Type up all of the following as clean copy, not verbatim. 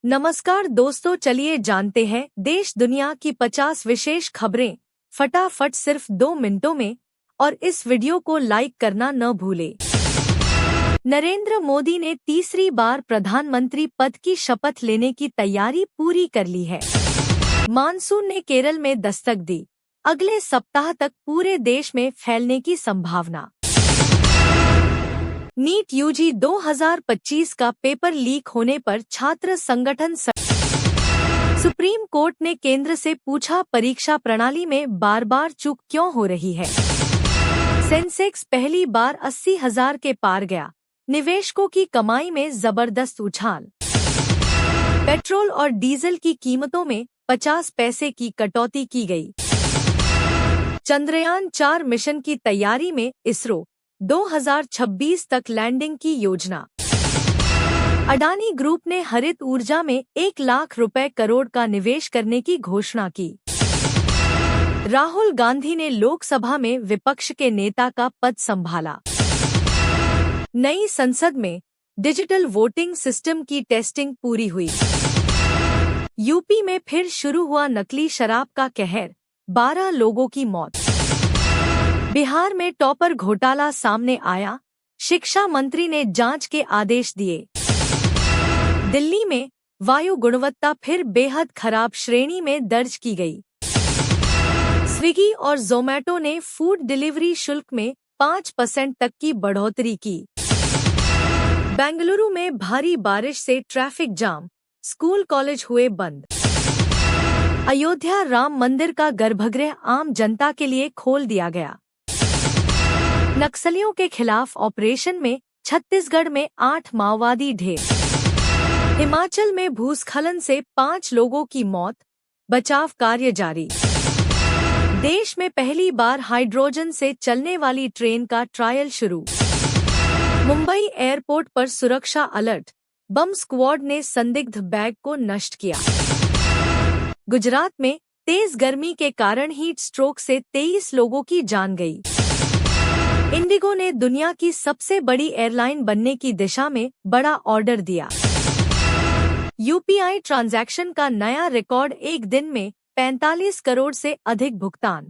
नमस्कार दोस्तों, चलिए जानते हैं देश दुनिया की 50 विशेष खबरें फटाफट सिर्फ 2 मिनटों में। और इस वीडियो को लाइक करना न भूलें। नरेंद्र मोदी ने तीसरी बार प्रधानमंत्री पद की शपथ लेने की तैयारी पूरी कर ली है। मानसून ने केरल में दस्तक दी, अगले सप्ताह तक पूरे देश में फैलने की संभावना। नीट यूजी 2025 का पेपर लीक होने पर छात्र संगठन सुप्रीम कोर्ट ने केंद्र से पूछा, परीक्षा प्रणाली में बार बार चूक क्यों हो रही है। सेंसेक्स पहली बार 80,000 के पार गया, निवेशकों की कमाई में जबरदस्त उछाल। पेट्रोल और डीजल की कीमतों में 50 पैसे की कटौती की गई। चंद्रयान 4 मिशन की तैयारी में इसरो, 2026 तक लैंडिंग की योजना। अडानी ग्रुप ने हरित ऊर्जा में 1 लाख रुपए करोड़ का निवेश करने की घोषणा की। राहुल गांधी ने लोकसभा में विपक्ष के नेता का पद संभाला। नई संसद में डिजिटल वोटिंग सिस्टम की टेस्टिंग पूरी हुई। यूपी में फिर शुरू हुआ नकली शराब का कहर, 12 लोगों की मौत। बिहार में टॉपर घोटाला सामने आया, शिक्षा मंत्री ने जांच के आदेश दिए। दिल्ली में वायु गुणवत्ता फिर बेहद खराब श्रेणी में दर्ज की गई। स्विगी और जोमैटो ने फूड डिलीवरी शुल्क में 5% तक की बढ़ोतरी की। बेंगलुरु में भारी बारिश से ट्रैफिक जाम, स्कूल कॉलेज हुए बंद। अयोध्या राम मंदिर का गर्भगृह आम जनता के लिए खोल दिया गया। नक्सलियों के खिलाफ ऑपरेशन में छत्तीसगढ़ में 8 माओवादी ढेर। हिमाचल में भूस्खलन से 5 लोगों की मौत, बचाव कार्य जारी। देश में पहली बार हाइड्रोजन से चलने वाली ट्रेन का ट्रायल शुरू। मुंबई एयरपोर्ट पर सुरक्षा अलर्ट, बम स्क्वाड ने संदिग्ध बैग को नष्ट किया। गुजरात में तेज गर्मी के कारण हीट स्ट्रोक से 23 लोगों की जान गई। इंडिगो ने दुनिया की सबसे बड़ी एयरलाइन बनने की दिशा में बड़ा ऑर्डर दिया। यूपीआई ट्रांजैक्शन का नया रिकॉर्ड, एक दिन में 45 करोड़ से अधिक भुगतान।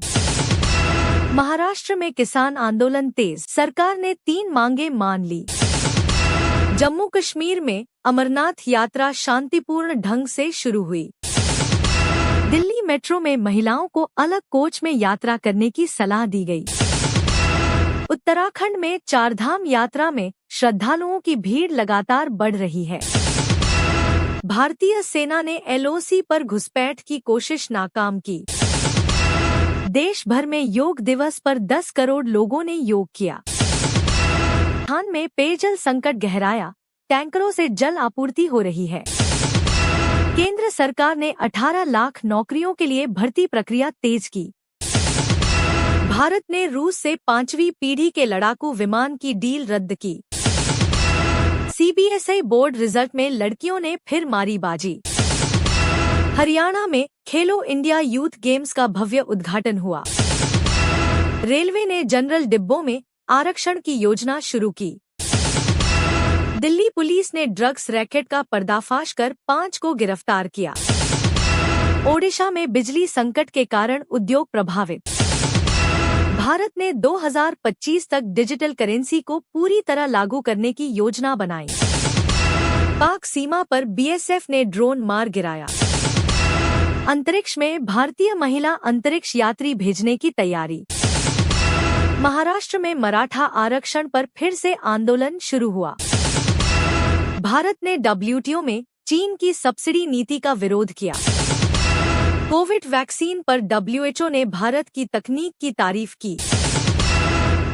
महाराष्ट्र में किसान आंदोलन तेज, सरकार ने 3 मांगे मान ली। जम्मू कश्मीर में अमरनाथ यात्रा शांतिपूर्ण ढंग से शुरू हुई। दिल्ली मेट्रो में महिलाओं को अलग कोच में यात्रा करने की सलाह दी गई। उत्तराखंड में चारधाम यात्रा में श्रद्धालुओं की भीड़ लगातार बढ़ रही है। भारतीय सेना ने एलओसी पर घुसपैठ की कोशिश नाकाम की। देश भर में योग दिवस पर 10 करोड़ लोगों ने योग किया। राजस्थान में पेयजल संकट गहराया, टैंकरों से जल आपूर्ति हो रही है। केंद्र सरकार ने 18 लाख नौकरियों के लिए भर्ती प्रक्रिया तेज की। भारत ने रूस से 5वीं पीढ़ी के लड़ाकू विमान की डील रद्द की। सीबीएसई बोर्ड रिजल्ट में लड़कियों ने फिर मारी बाजी। हरियाणा में खेलो इंडिया यूथ गेम्स का भव्य उद्घाटन हुआ। रेलवे ने जनरल डिब्बों में आरक्षण की योजना शुरू की। दिल्ली पुलिस ने ड्रग्स रैकेट का पर्दाफाश कर 5 को गिरफ्तार किया। ओडिशा में बिजली संकट के कारण उद्योग प्रभावित। भारत ने 2025 तक डिजिटल करेंसी को पूरी तरह लागू करने की योजना बनाई। पाक सीमा पर बीएसएफ ने ड्रोन मार गिराया। अंतरिक्ष में भारतीय महिला अंतरिक्ष यात्री भेजने की तैयारी। महाराष्ट्र में मराठा आरक्षण पर फिर से आंदोलन शुरू हुआ। भारत ने डब्ल्यूटीओ में चीन की सब्सिडी नीति का विरोध किया। कोविड वैक्सीन पर डब्ल्यूएचओ ने भारत की तकनीक की तारीफ की।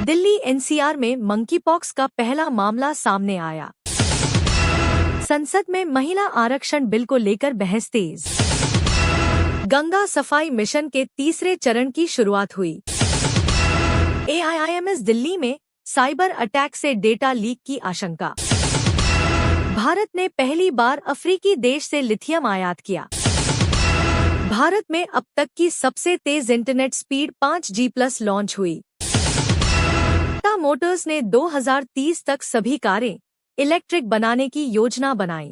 दिल्ली एनसीआर में मंकीपॉक्स का पहला मामला सामने आया। संसद में महिला आरक्षण बिल को लेकर बहस तेज। गंगा सफाई मिशन के तीसरे चरण की शुरुआत हुई। एआईआईएमएस दिल्ली में साइबर अटैक से डेटा लीक की आशंका। भारत ने पहली बार अफ्रीकी देश से लिथियम आयात किया। भारत में अब तक की सबसे तेज इंटरनेट स्पीड 5G+ लॉन्च हुई। टाटा मोटर्स ने 2030 तक सभी कारें इलेक्ट्रिक बनाने की योजना बनाई।